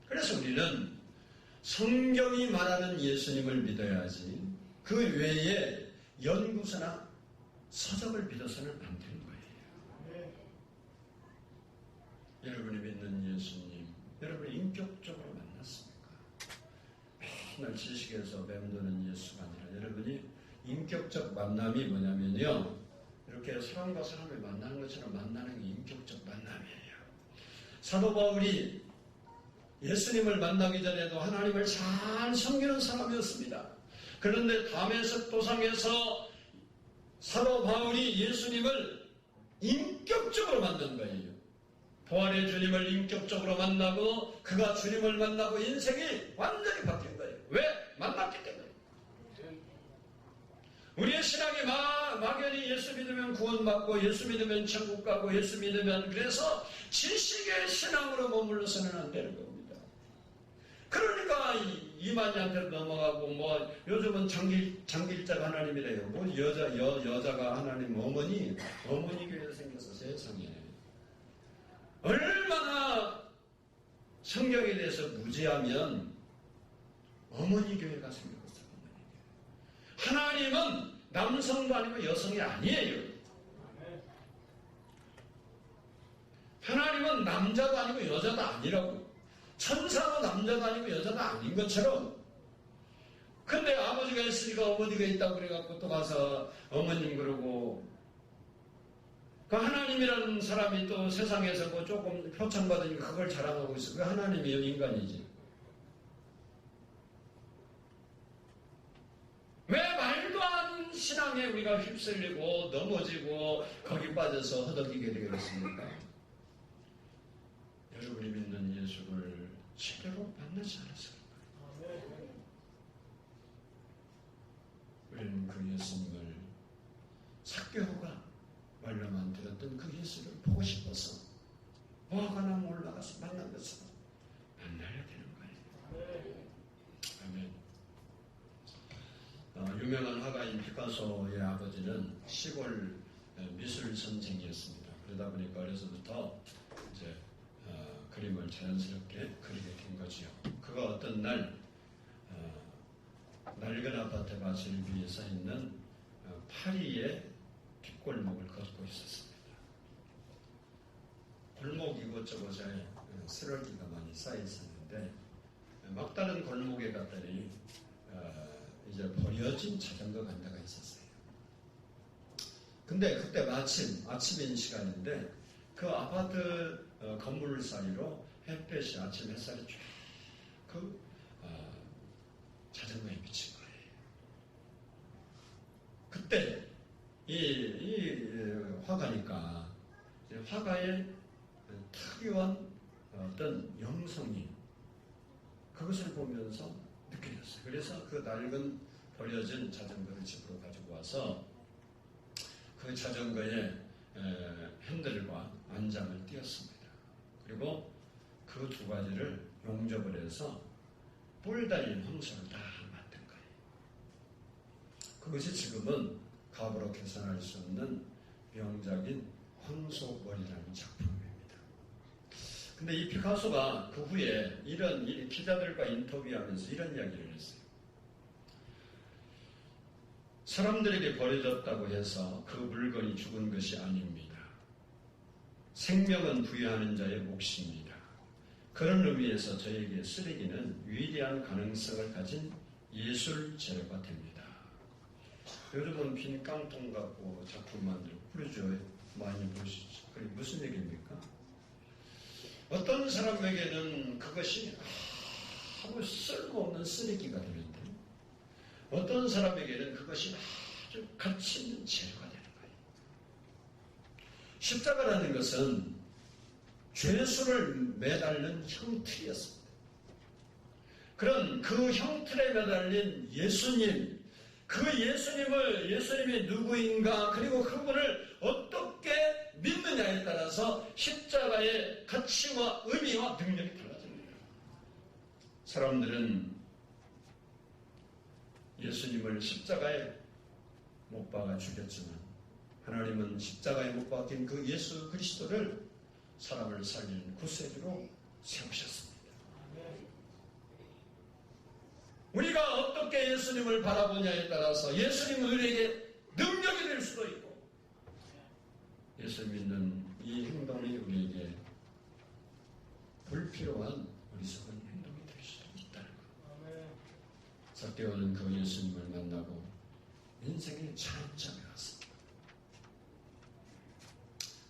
그래서 우리는 성경이 말하는 예수님을 믿어야지 그 외에 연구서나 서적을 믿어서는 안 되는 거예요. 여러분이 믿는 예수님, 여러분이 인격적으로 만났습니까? 맨날 지식에서 맴도는 예수가 아니라 여러분이 인격적 만남이 뭐냐면요, 이렇게 사람과 사람을 만나는 것처럼 만나는 게 인격적 만남이에요. 사도 바울이 예수님을 만나기 전에도 하나님을 잘 섬기는 사람이었습니다. 그런데 다메섹 도상에서 사도 바울이 예수님을 인격적으로 만난 거예요. 부활의 주님을 인격적으로 만나고 그가 주님을 만나고 인생이 완전히 바뀐 거예요. 왜? 만났기 때문에. 우리의 신앙이 막연히 예수 믿으면 구원받고 예수 믿으면 천국 가고 예수 믿으면 그래서 지식의 신앙으로 머물러서는 안 되는 겁니다. 그러니까 이만희한테 넘어가고 요즘은 장길자가 하나님이래요. 여자가 하나님 어머니 교회에 생겨서 세상에 얼마나 성경에 대해서 무지하면 어머니 교회가 생겼어요. 하나님은 남성도 아니고 여성이 아니에요. 하나님은 남자도 아니고 여자도 아니라고. 천사도 남자도 아니고 여자도 아닌 것처럼. 근데 아버지가 있으니까 어머니가 있다고 그래갖고 또 가서 어머님 그러고 그 하나님이라는 사람이 또 세상에서 뭐 조금 표창받으니까 그걸 자랑하고 있어. 그 하나님이요, 인간이지. 왜 말도 안 신앙에 우리가 휩쓸리고 넘어지고 거기 빠져서 허덕이게 되겠습니까? 여러분이 믿는 예수를 제대로 만나지 않아서 그런 거예요. 우리는 그 예수님을 삭개오가 말로만 들었던 그 예수를 보고 싶어서 뭐가 나면 올라가서 만난 것처럼 만나야 되는 거예요. 아멘. 유명한 화가인 피카소의 아버지는 시골 미술 선생이었습니다. 그러다 보니까 어려서부터 이제 그림을 자연스럽게 그리게 된 거지요. 그가 어떤 날 낡은 아파트 마실 위에 서 있는 파리의 뒷골목을 걷고 있었습니다. 골목 이곳저곳에 쓰레기가 많이 쌓여 있었는데 막다른 골목에 갔더니 이제 버려진 자전거가 한 대가 있었어요. 근데 그때 마침 아침인 시간인데 그 아파트 건물 사이로 햇볕이 아침 햇살이 쫙 그 자전거에 비친 거예요. 그때 이 화가니까 화가의 특유한 어떤 영성이 그것을 보면서 느껴졌어요. 그래서 그 낡은 버려진 자전거를 집으로 가지고 와서 그 자전거에 핸들과 안장을 띄었습니다. 그리고 그 두 가지를 용접을 해서 뿔 달린 황소를 다 만든 거예요. 그것이 지금은 값으로 계산할 수 없는 명작인 황소머리라는 작품입니다. 근데 이 피카소가 그 후에 이런 기자들과 인터뷰하면서 이런 이야기를 했어요. 사람들에게 버려졌다고 해서 그 물건이 죽은 것이 아닙니다. 생명은 부여하는 자의 몫입니다. 그런 의미에서 저에게 쓰레기는 위대한 가능성을 가진 예술 재료가 됩니다. 요즘은 빈 깡통 갖고 작품 만들고 그러죠. 많이 보시죠. 그게 무슨 얘기입니까? 어떤 사람에게는 그것이 아무 쓸모없는 쓰레기가 되는데 어떤 사람에게는 그것이 아주 가치 있는 재료가 되는 거예요. 십자가라는 것은 죄수를 매달는 형틀이었습니다. 그런 그 형틀에 매달린 예수님, 그 예수님이 누구인가 그리고 그분을 어떻게 믿느냐에 따라서 십자가의 가치와 의미와 능력이 달라집니다. 사람들은 예수님을 십자가에 못 박아 죽였지만 하나님은 십자가에 못 박힌 그 예수 그리스도를 사람을 살리는 구세주로 세우셨습니다. 어떻게 예수님을 바라보냐에 따라서 예수님은 우리에게 능력이 될 수도 있고 예수 믿는 이 행동이 우리에게 불필요한 어리석은 행동이 될 수도 있다는 것. 삭개오는 그 예수님을 만나고 인생의 차원점에 왔습니다.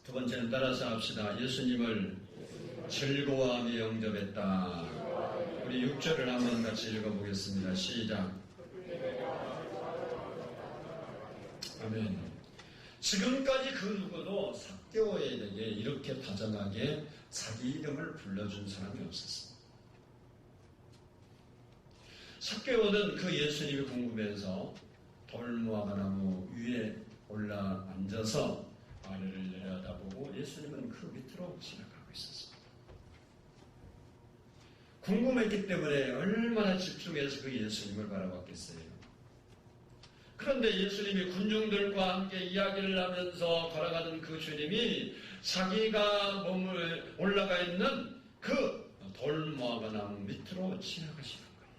두 번째는 따라서 합시다. 예수님을 즐거워하며 영접했다. 우리 6절을 한번 같이 읽어보겠습니다. 시작. 아멘. 지금까지 그 누구도 삭개오에게 이렇게 다정하게 자기 이름을 불러준 사람이 없었습니다. 삭개오는 그 예수님이 궁금해서 돌무화과나무 위에 올라 앉아서 아래를 내려다보고 예수님은 그 밑으로 지나가고 있었습니다. 궁금했기 때문에 얼마나 집중해서 그 예수님을 바라봤겠어요. 그런데 예수님이 군중들과 함께 이야기를 하면서 걸어가는 그 주님이 자기가 몸을 올라가 있는 그 돌무화과나무 밑으로 지나가시는 거예요.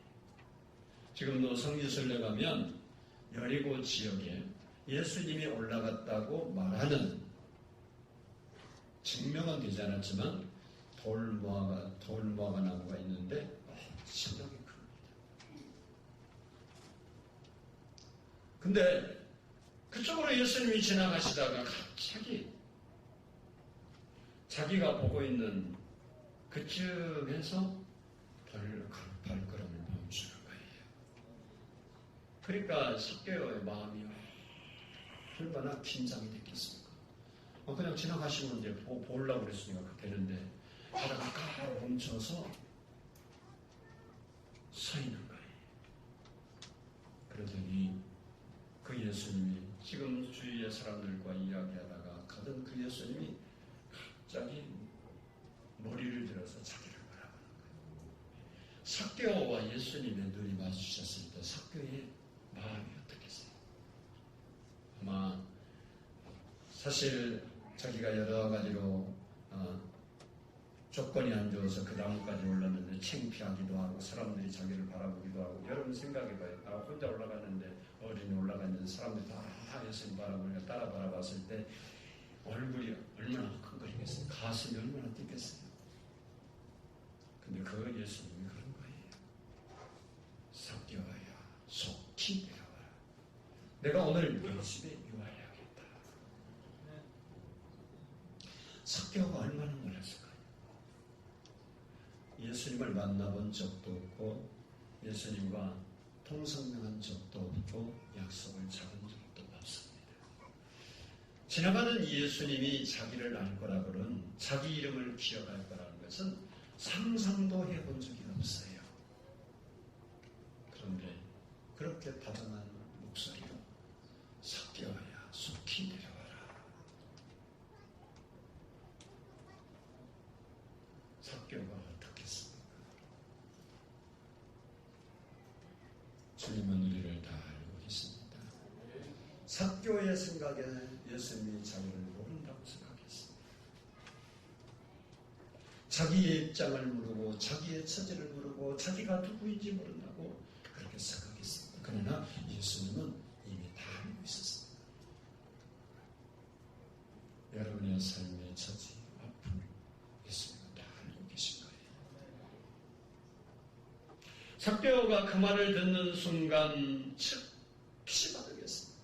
지금도 성지순례 가면 여리고 지역에 예수님이 올라갔다고 말하는 증명은 되지 않았지만 돌무화과나무가 있는데 엄청나게 큽니다. 근데 그쪽으로 예수님이 지나가시다가 갑자기 자기가 보고 있는 그쯤에서 발걸음을 멈추는 거예요. 그러니까 삭개오의 마음이 얼마나 긴장이 됐겠습니까? 그냥 지나가시면 이제 보려고 그랬으니까 되는데 가다가 딱 멈춰서 서 있는 거예요. 그러더니 그 예수님이 지금 주위의 사람들과 이야기하다가 가던 그 예수님이 갑자기 머리를 들어서 자기를 바라보는 거예요. 삭개오와 예수님의 눈이 마주쳤을 때 삭개오의 마음이 어떻겠어요? 아마 사실 자기가 여러 가지로 조건이 안 좋아서 그 나무까지 올랐는데 창피하기도 하고 사람들이 자기를 바라보기도 하고 여러분 생각해봐요. 나 혼자 올라갔는데 어린이 올라갔는데 사람들이 다 예수님 바라보니까 따라 바라봤을 때 얼굴이 얼마나 큰 가슴이 얼마나 뛰겠어요. 근데 그 예수님이 그런 거예요. 삭개오야 속히 내려와라. 내가 오늘 네 집에 유하여야겠다. 삭개오가 얼마나 놀랐을까요? 예수님을 만나본 적도 없고 예수님과 통성명한 적도 없고 약속을 잡은 적도 없습니다. 지나가는 예수님이 자기를 알 거라고는 자기 이름을 기억할 거라는 것은 상상도 해본 적이 없어요. 그런데 그렇게 다정한 목소리로 삭개오야 속히 내려와라. 삭개오가 어떻겠습니까? 주님은 우리를 다 알고 계십니다. 삭개오의 생각에 예수님이 자기를 모른다고 생각했습니다. 자기의 입장을 모르고 자기의 처지를 모르고 자기가 누구인지 모른다고 그렇게 생각했습니다. 그러나 예수님은 이미 다 알고 있었습니다. 여러분의 삶의 처지, 아픔 예수님은 다 알고 계신 거예요. 삭개오가 그 말을 듣는 순간 즉시 받으겠습니다.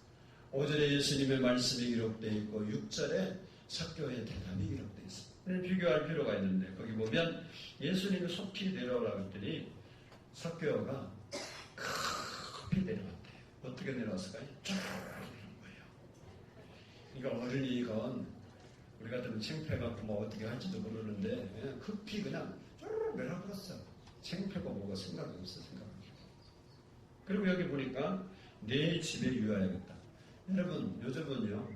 5절에 예수님의 말씀이 기록되어 있고 6절에 삭개오의 대답이 기록되어 있습니다. 비교할 필요가 있는데 거기 보면 예수님이 속히 내려오라고 했더니 삭개오가 급히 내려왔대요. 어떻게 내려왔을까요? 쫙 내려온 거예요. 그러니까 어른이건 우리 같으면 창피해갖고 뭐 어떻게 할지도 모르는데 그냥 급히 그냥 쫙 내려버렸어. 창피하고 뭐가 생각이 없어. 그리고 여기 보니까 내 집에 유하여야겠다. 여러분 요즘은요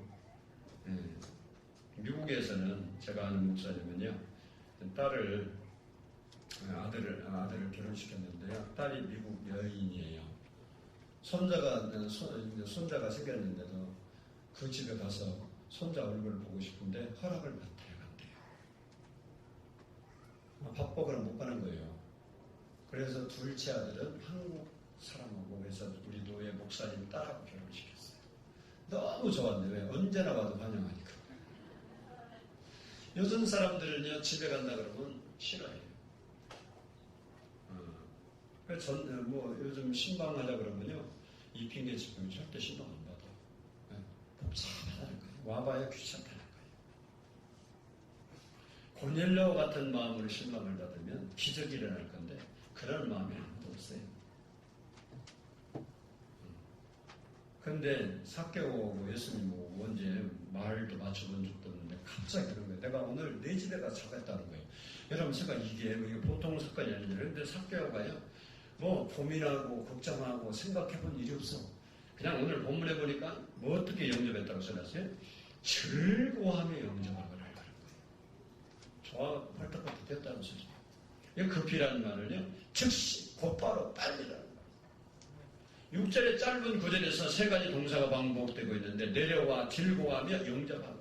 미국에서는 제가 아는 목사님은요 아들을 결혼시켰는데요. 딸이 미국 여인이에요. 손자가 생겼는데도 그 집에 가서 손자 얼굴을 보고 싶은데 허락을 받아야 간대요. 밥 먹으러 못 가는 거예요. 그래서 둘째 아들은 한국 사람하고 해서 우리 교회 목사님 딸하고 결혼을 시켰어요. 너무 좋았는데 왜? 언제나 와도 환영하니까. 요즘 사람들은요, 집에 간다 그러면 싫어해요. 요즘 신방하자 그러면요, 이 핑계 짚으면 절대 신방 안 받아. 복잡하다는 거예요. 와봐야 귀찮다는 거예요. 고넬료 같은 마음으로 신방을 받으면 기적이 일어날 건데, 그런 마음이 아무도 없어요. 근데 삭개오고 예수님 오고 언제 말도 맞춰본 적도 없는데 갑자기 그런 거예요. 내가 오늘 내 집에 가서 자겠다는 거예요. 여러분, 제가 이게 보통 사건이 아니잖아요. 근데 삭개오가요, 고민하고 걱정하고 생각해본 일이 없어. 그냥 오늘 본문에 보니까 어떻게 영접했다고 써놨어요? 즐거워하며 영접하거라 하는 거예요. 좋아, 펄떡펄떡 됐다는 소리죠. 이 급히라는 말은요, 즉시, 곧바로, 빨리라는 거예요. 6절의 짧은 구절에서 세 가지 동사가 반복되고 있는데, 내려와, 즐거워하며 영접하거라.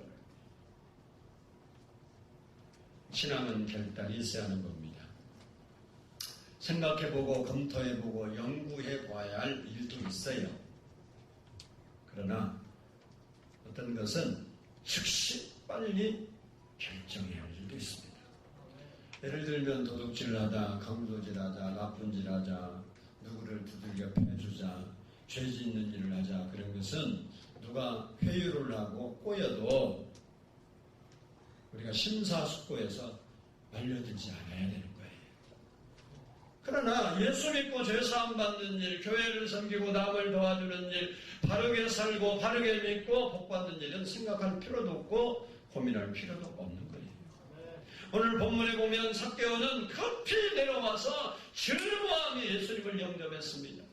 신앙은 결단이 있어야 하는 겁니다. 생각해보고 검토해보고 연구해봐야 할 일도 있어요. 그러나 어떤 것은 즉시 빨리 결정해야 할 일도 있습니다. 예를 들면 도둑질을 하다, 강도질하자, 나쁜 짓을 하자, 누구를 두들겨 패주자, 죄 짓는 일을 하자, 그런 것은 누가 회유를 하고 꼬여도 우리가 심사숙고해서 말려들지 않아야 되는 거예요. 그러나 예수 믿고 죄사함 받는 일, 교회를 섬기고 남을 도와주는 일, 바르게 살고 바르게 믿고 복받는 일은 생각할 필요도 없고 고민할 필요도 없는 거예요. 오늘 본문에 보면 삭개오는 급히 내려와서 즐거워하며 예수님을 영접했습니다.